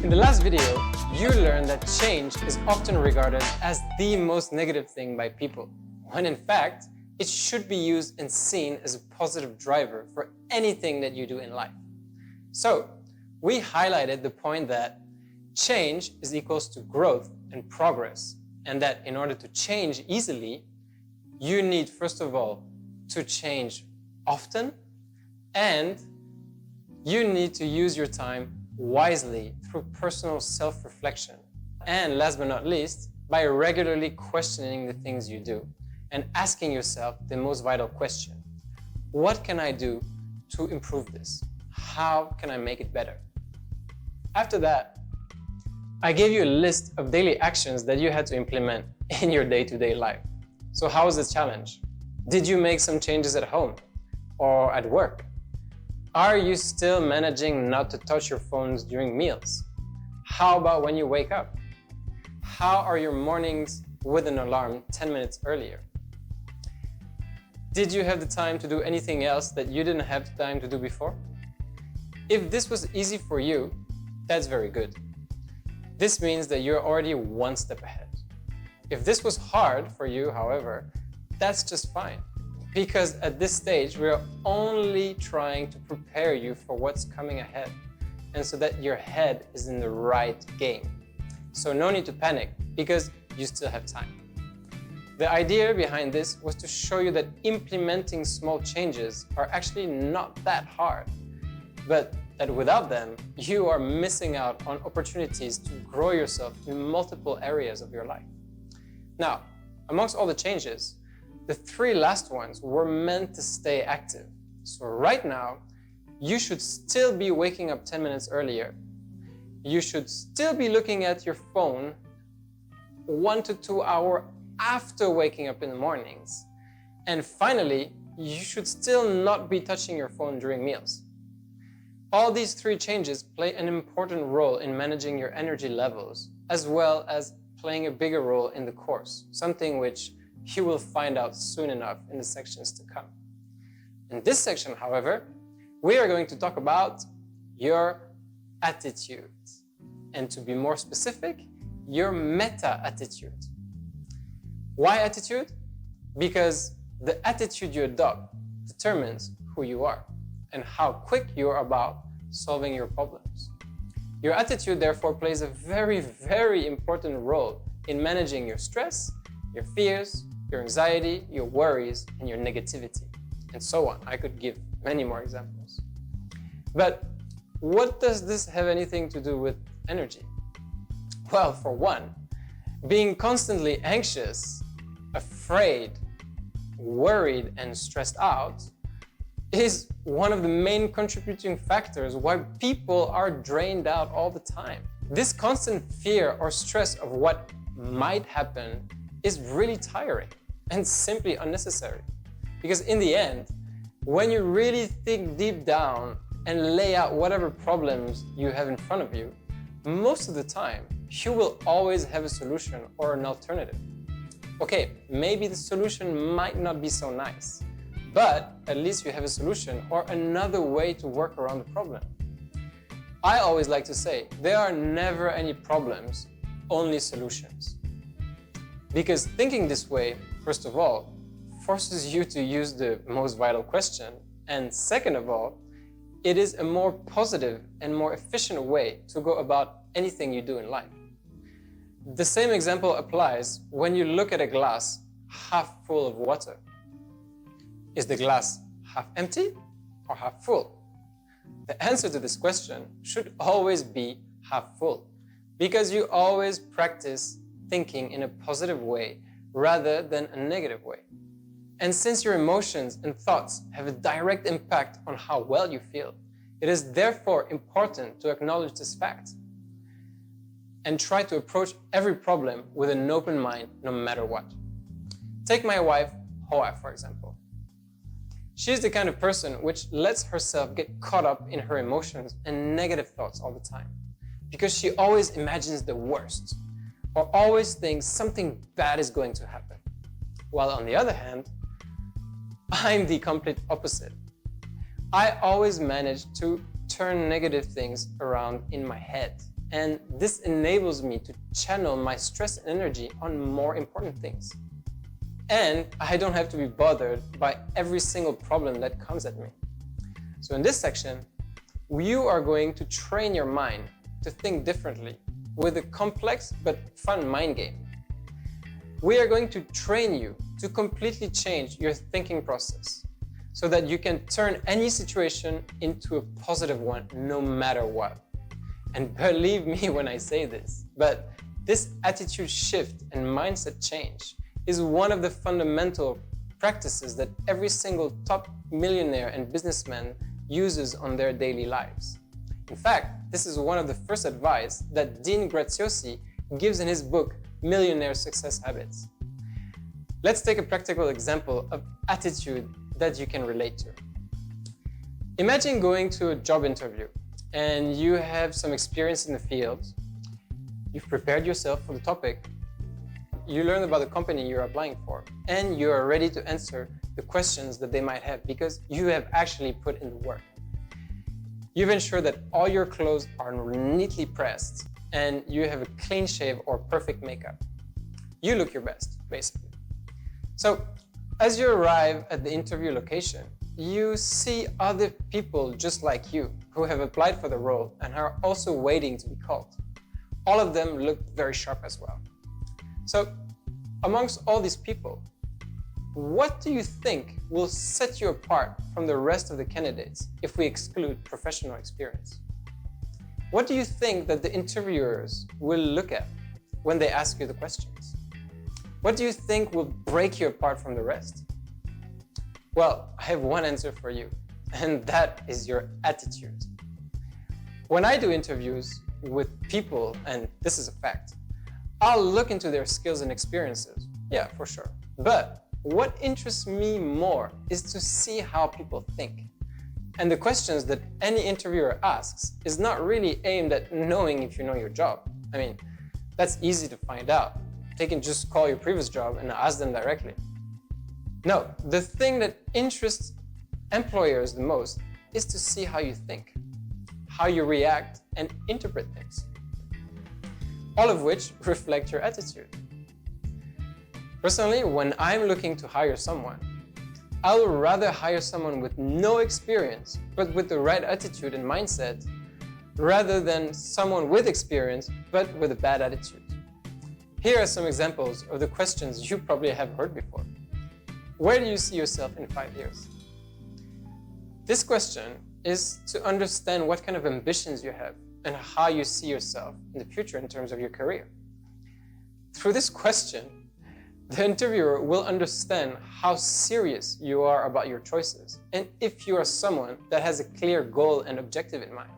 In the last video, you learned that change is often regarded as the most negative thing by people, when in fact, it should be used and seen as a positive driver for anything that you do in life. So, we highlighted the point that change is equals to growth and progress, and that in order to change easily, you need, first of all, to change often, and you need to use your time wisely through personal self-reflection. And last but not least, by regularly questioning the things you do and asking yourself the most vital question: what can I do to improve this? How can I make it better? After that, I gave you a list of daily actions that you had to implement in your day-to-day life. So how was the challenge? Did you make some changes at home or at work? Are you still managing not to touch your phones during meals? How about when you wake up? How are your mornings with an alarm 10 minutes earlier? Did you have the time to do anything else that you didn't have the time to do before? If this was easy for you, that's very good. This means that you're already one step ahead. If this was hard for you, however, that's just fine. Because at this stage, we're only trying to prepare you for what's coming ahead, and so that your head is in the right game. So no need to panic, because you still have time. The idea behind this was to show you that implementing small changes are actually not that hard, but that without them, you are missing out on opportunities to grow yourself in multiple areas of your life. Now, amongst all the changes, the 3 last ones were meant to stay active. So right now, you should still be waking up 10 minutes earlier. You should still be looking at your phone 1 to 2 hours after waking up in the mornings. And finally, you should still not be touching your phone during meals. All these 3 changes play an important role in managing your energy levels, as well as playing a bigger role in the course, something which you will find out soon enough in the sections to come. In this section, however, we are going to talk about your attitude. And to be more specific, your meta-attitude. Why attitude? Because the attitude you adopt determines who you are and how quick you are about solving your problems. Your attitude, therefore, plays a very, very important role in managing your stress, your fears, your anxiety, your worries, and your negativity, and so on. I could give many more examples. But what does this have anything to do with energy? Well, for one, being constantly anxious, afraid, worried, and stressed out is one of the main contributing factors why people are drained out all the time. This constant fear or stress of what might happen is really tiring and simply unnecessary. Because in the end, when you really think deep down and lay out whatever problems you have in front of you, most of the time, you will always have a solution or an alternative. Okay, maybe the solution might not be so nice, but at least you have a solution or another way to work around the problem. I always like to say, there are never any problems, only solutions. Because thinking this way, first of all, forces you to use the most vital question, and second of all, it is a more positive and more efficient way to go about anything you do in life. The same example applies when you look at a glass half full of water. Is the glass half empty or half full? The answer to this question should always be half full, because you always practice thinking in a positive way rather than a negative way. And since your emotions and thoughts have a direct impact on how well you feel, it is therefore important to acknowledge this fact and try to approach every problem with an open mind no matter what. Take my wife, Hoa, for example. She's the kind of person which lets herself get caught up in her emotions and negative thoughts all the time, because she always imagines the worst or always thinks something bad is going to happen. While on the other hand, I'm the complete opposite. I always manage to turn negative things around in my head And this enables me to channel my stress and energy on more important things. And I don't have to be bothered by every single problem that comes at me. So in this section, you are going to train your mind to think differently with a complex but fun mind game. We are going to train you to completely change your thinking process so that you can turn any situation into a positive one no matter what. And believe me when I say this, but this attitude shift and mindset change is one of the fundamental practices that every single top millionaire and businessman uses on their daily lives. In fact, this is one of the first advice that Dean Graziosi gives in his book, Millionaire Success Habits. Let's take a practical example of attitude that you can relate to. Imagine going to a job interview and you have some experience in the field. You've prepared yourself for the topic. You learn about the company you're applying for, and you are ready to answer the questions that they might have because you have actually put in the work. You've ensured that all your clothes are neatly pressed and you have a clean shave or perfect makeup. You look your best, basically. So, as you arrive at the interview location, you see other people just like you who have applied for the role and are also waiting to be called. All of them look very sharp as well. So, amongst all these people, what do you think will set you apart from the rest of the candidates if we exclude professional experience? What do you think that the interviewers will look at when they ask you the questions? What do you think will break you apart from the rest? Well, I have one answer for you, and that is your attitude. When I do interviews with people, and this is a fact, I'll look into their skills and experiences. Yeah, for sure. But what interests me more is to see how people think. And the questions that any interviewer asks is not really aimed at knowing if you know your job. I mean, that's easy to find out. They can just call your previous job and ask them directly. No, the thing that interests employers the most is to see how you think, how you react and interpret things, all of which reflect your attitude. Personally, when I'm looking to hire someone, I would rather hire someone with no experience, but with the right attitude and mindset, rather than someone with experience, but with a bad attitude. Here are some examples of the questions you probably have heard before. Where do you see yourself in 5 years? This question is to understand what kind of ambitions you have and how you see yourself in the future in terms of your career. Through this question, the interviewer will understand how serious you are about your choices and if you are someone that has a clear goal and objective in mind.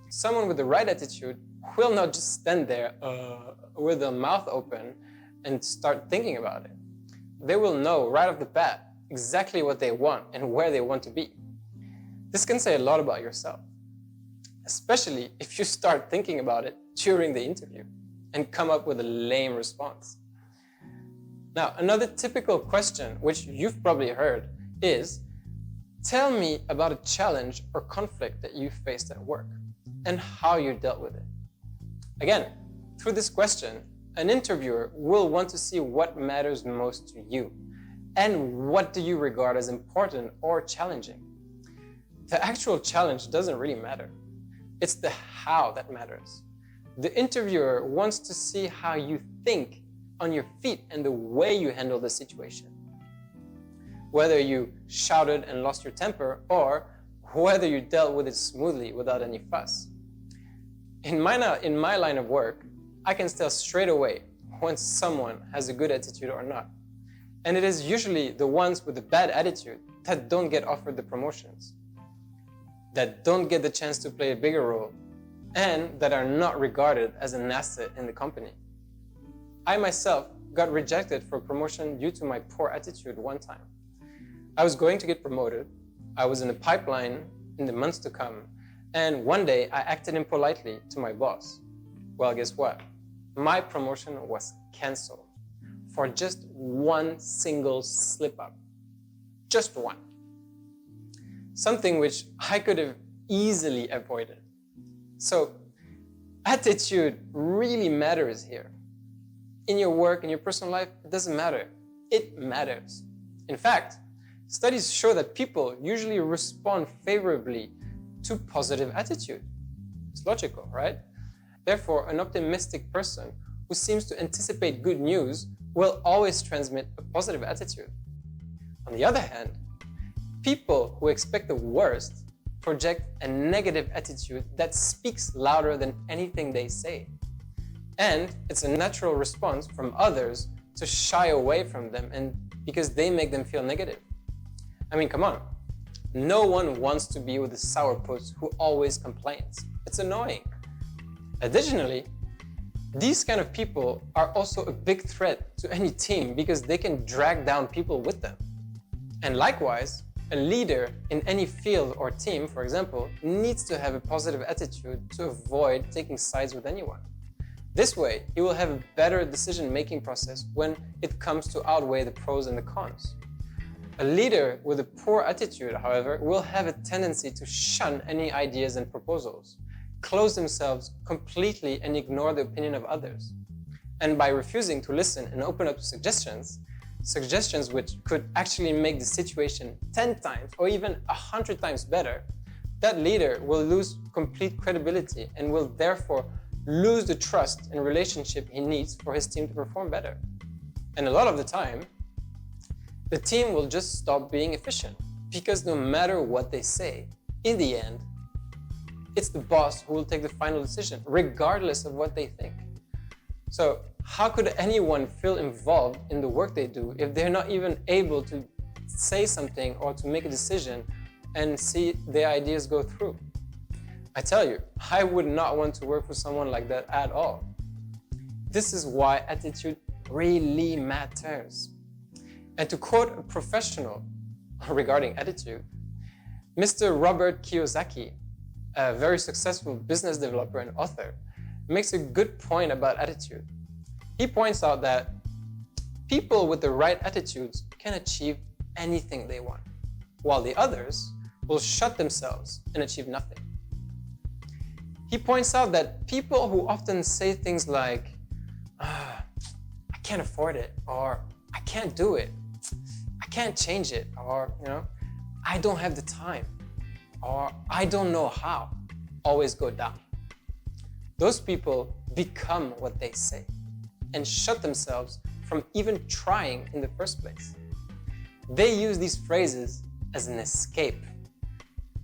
Someone with the right attitude will not just stand there with their mouth open and start thinking about it. They will know right off the bat exactly what they want and where they want to be. This can say a lot about yourself, especially if you start thinking about it during the interview and come up with a lame response. Now, another typical question, which you've probably heard, is, tell me about a challenge or conflict that you faced at work and how you dealt with it. Again, through this question, an interviewer will want to see what matters most to you and what do you regard as important or challenging. The actual challenge doesn't really matter. It's the how that matters. The interviewer wants to see how you think on your feet and the way you handle the situation. Whether you shouted and lost your temper or whether you dealt with it smoothly without any fuss. In my line of work, I can tell straight away when someone has a good attitude or not. And it is usually the ones with a bad attitude that don't get offered the promotions, that don't get the chance to play a bigger role, and that are not regarded as an asset in the company. I myself got rejected for a promotion due to my poor attitude one time. I was going to get promoted. I was in the pipeline in the months to come. And one day I acted impolitely to my boss. Well, guess what? My promotion was canceled for just one single slip up. Just one. Something which I could have easily avoided. So Attitude really matters here. In your work, in your personal life, it doesn't matter. It matters. In fact, studies show that people usually respond favorably to positive attitude. It's logical, right? Therefore, an optimistic person who seems to anticipate good news will always transmit a positive attitude. On the other hand, people who expect the worst project a negative attitude that speaks louder than anything they say. And it's a natural response from others to shy away from them and because they make them feel negative. I mean, come on. No one wants to be with a sourpuss who always complains. It's annoying. Additionally, these kind of people are also a big threat to any team because they can drag down people with them. And likewise, a leader in any field or team, for example, needs to have a positive attitude to avoid taking sides with anyone. This way, he will have a better decision-making process when it comes to outweigh the pros and the cons. A leader with a poor attitude, however, will have a tendency to shun any ideas and proposals, close themselves completely and ignore the opinion of others. And by refusing to listen and open up to suggestions which could actually make the situation 10 times or even 100 times better, that leader will lose complete credibility and will therefore lose the trust and relationship he needs for his team to perform better. And a lot of the time, the team will just stop being efficient because no matter what they say, in the end, it's the boss who will take the final decision, regardless of what they think. So how could anyone feel involved in the work they do if they're not even able to say something or to make a decision and see their ideas go through? I tell you, I would not want to work for someone like that at all. This is why attitude really matters. And to quote a professional regarding attitude, Mr. Robert Kiyosaki, a very successful business developer and author, makes a good point about attitude. He points out that people with the right attitudes can achieve anything they want, while the others will shut themselves and achieve nothing. He points out that people who often say things like, I can't afford it, or I can't do it, I can't change it, or, I don't have the time, or I don't know how, always go down. Those people become what they say and shut themselves from even trying in the first place. They use these phrases as an escape,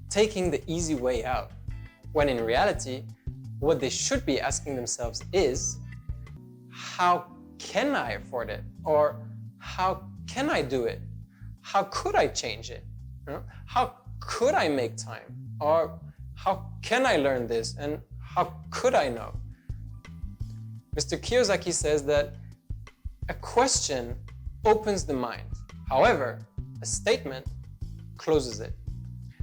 taking the easy way out, when in reality, what they should be asking themselves is, how can I afford it? Or how can I do it? How could I change it? How could I make time? Or how can I learn this? And how could I know? Mr. Kiyosaki says that a question opens the mind. However, a statement closes it.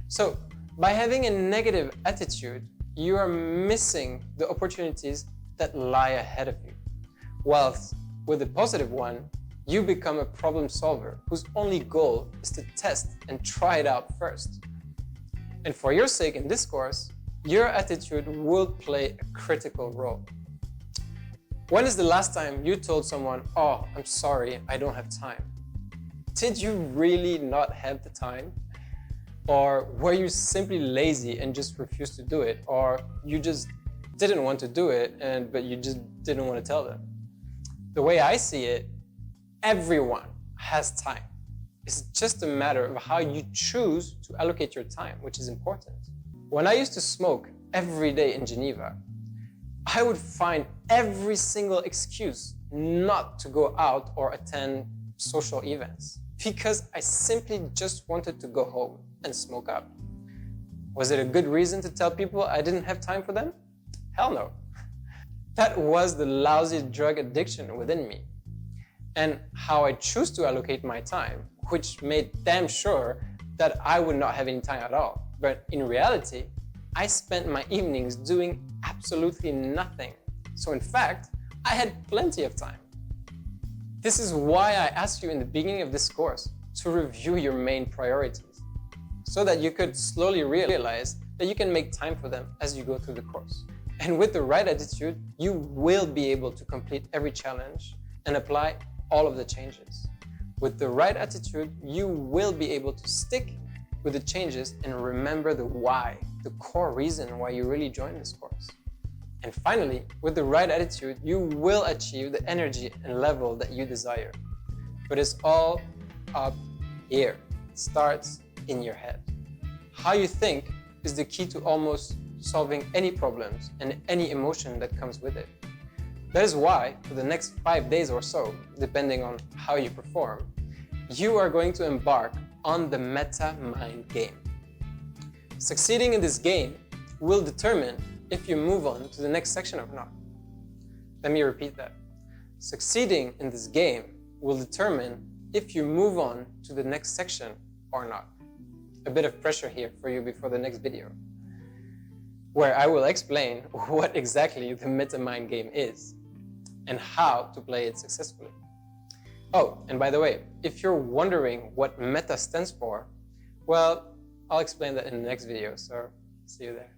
So by having a negative attitude, you are missing the opportunities that lie ahead of you. Whilst with a positive one, you become a problem solver whose only goal is to test and try it out first. And for your sake in this course, your attitude will play a critical role. When is the last time you told someone, "Oh, I'm sorry, I don't have time"? Did you really not have the time? Or were you simply lazy and just refused to do it? Or you just didn't want to do it, but you just didn't want to tell them? The way I see it, everyone has time. It's just a matter of how you choose to allocate your time, which is important. When I used to smoke every day in Geneva, I would find every single excuse not to go out or attend social events because I simply just wanted to go home and smoke up. Was it a good reason to tell people I didn't have time for them? Hell no. That was the lousy drug addiction within me. And how I choose to allocate my time, which made damn sure that I would not have any time at all. But in reality, I spent my evenings doing absolutely nothing. So in fact, I had plenty of time. This is why I asked you in the beginning of this course to review your main priorities, so that you could slowly realize that you can make time for them as you go through the course. And with the right attitude, you will be able to complete every challenge and apply all of the changes. With the right attitude, you will be able to stick with the changes and remember the why, the core reason why you really joined this course. And finally, with the right attitude, you will achieve the energy and level that you desire. But it's all up here. It starts in your head. How you think is the key to almost solving any problems and any emotion that comes with it. That is why, for the next 5 days or so, depending on how you perform, you are going to embark on the meta mind game. Succeeding in this game will determine if you move on to the next section or not. Let me repeat that. Succeeding in this game will determine if you move on to the next section or not. A bit of pressure here for you before the next video, where I will explain what exactly the meta mind game is and how to play it successfully. Oh, and by the way, if you're wondering what meta stands for, well, I'll explain that in the next video, so see you there.